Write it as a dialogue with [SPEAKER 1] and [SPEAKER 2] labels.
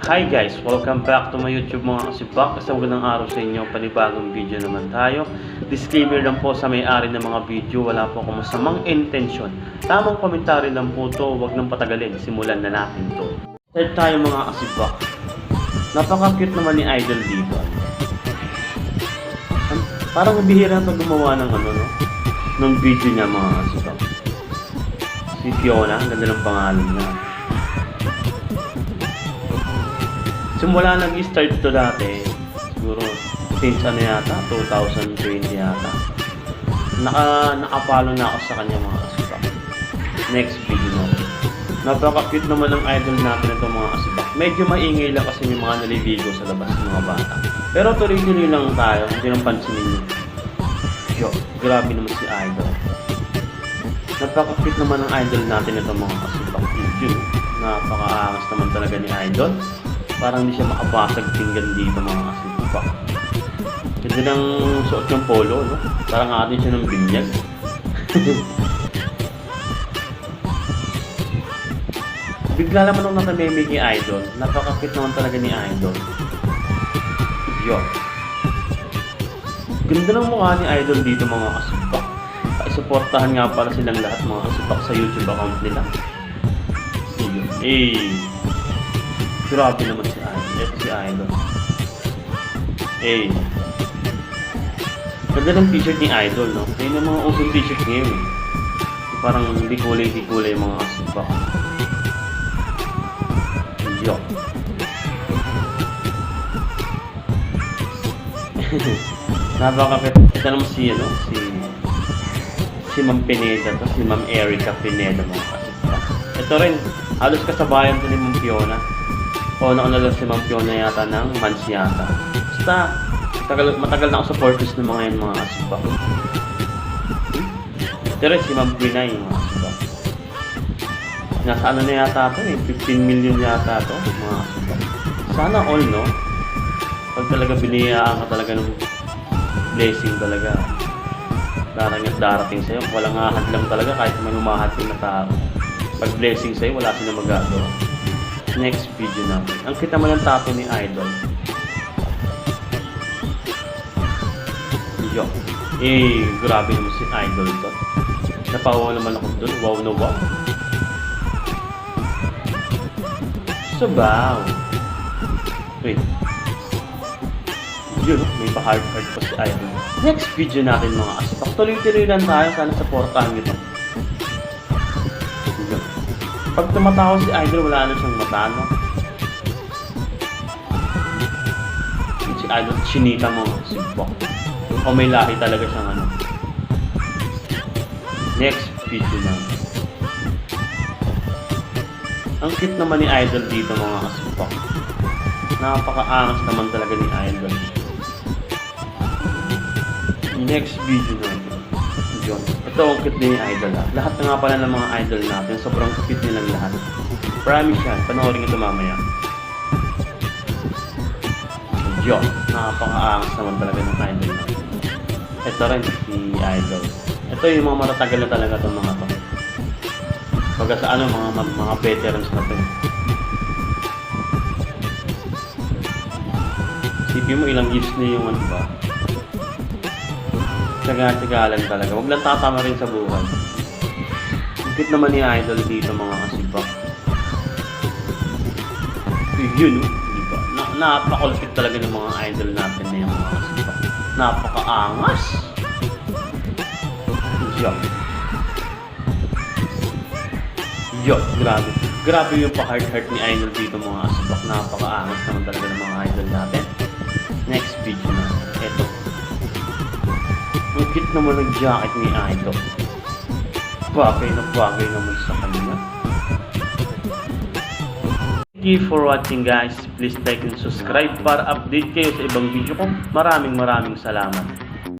[SPEAKER 1] Hi guys! Welcome back to my YouTube mga kasibak. Isang magandang araw sa inyo. Panibagong video naman tayo. Disclaimer lang po sa may-ari ng mga video. Wala po akong masamang intensyon. Tamang komentary lang po to. Huwag nang patagalin. Simulan na natin to. Start tayo mga kasibak. Napaka-cute naman ni Idol dito. Parang bihira na gumawa ng ng video niya mga kasibak. Si Fiona. Ganda ng pangalan niya. Simula nag-start to dati, siguro since yata, 2020 yata. Nakapalo na ako sa kanya mga kasibak. Next video na. Napaka-cute naman ng idol natin ito mga kasibak. Medyo maingay lang kasi may mga naliligo sa labas ng mga bata. Pero tuloy-tuloy lang tayo, hindi nang pansinin nyo. Yo, grabe naman si idol. Napaka-cute naman ng idol natin ito mga kasibak. Yun, napaka-angas naman talaga ni idol. Parang hindi siya makabasag pinggan dito mga kasibak. Ganda ng suot ng polo, no? Parang atin siya ng binyag. Bigla naman nung nakamemig ni Idol. Napaka-cute naman talaga ni Idol. Yo. Ganda ng mukha ni Idol dito mga kasibak. Paisuportahan nga pala silang lahat mga kasibak sa YouTube account nila. Grabe naman si Idol. Ito si Idol. Ganda ng t-shirt ni Idol, no? Kaya yung mga usong t-shirt ngayon, eh. Parang hindi kulay mga kasibak. Yo. Napakapit. Ito naman si Ma'am Pineda to, si Ma'am Erica Pineda mga kasibak. Ito rin, halos kasabayan to ni Ma'am Fiona. O nauna lang si Ma'am Fiona yata ng months yata. Basta, matagal na ako sa Fortress ng mga yan mga kasibak. Pero si Ma'am Pinay mga kasibak. Nasa na yata ito 15 million yata ito mga kasibak. Sana all, no? Pag talaga biniyaan ka talaga ng blessing talaga. Darating sa'yo. Walang ahadlang talaga kahit may umahating na tao. Pag blessing sa'yo, wala silang magagawa. Next video natin. Ang kita mo ng tato ni Idol. Yo. Grabe naman si Idol to. Napawaw naman ako dun. Wow na wow. Sabaw. Wait. Yun, may pa-hard pa si Idol. Next video natin mga kasibak. Tuloy-tuloy lang tayo. Sana supportahan nyo to. Pag tumatawa si Idol, wala na siyang mata, no? Si Idol, chinita mo, sibok. O may lahi talaga siyang Next video na. Ang cute naman ni Idol dito, mga kasibok. Napaka-angas naman talaga ni Idol. Next video na. Ito ang cute ni Idol. Lahat na nga pala ng mga idol natin, sobrang cute nilang lahat. Promise yan, panoorin ito mamaya. Yo, napaka-angas naman talaga ng idol natin. Ito rin si Idol. Ito yung mga matatagal na talaga itong mga to. Pagka sa mga veterans na to. Sipin mo ilang years na yung ba? Tsaga-tsagalan talaga. Huwag lang tatama rin sa buhay. Cute naman ni Idol dito mga kasibak. Yun, diba? Napakulpit talaga ng mga idol natin na yung mga kasibak. Napaka-angas! Yo, grabe. Grabe yung pa-heart ni Idol dito mga kasibak. Napaka-angas naman talaga ng mga idol natin. Next video na. Eto. Ang cute naman ng jacket ni Idol. Bagay naman sa kanya. Thank you for watching guys. Please like and subscribe para update kayo sa ibang video ko. Maraming salamat.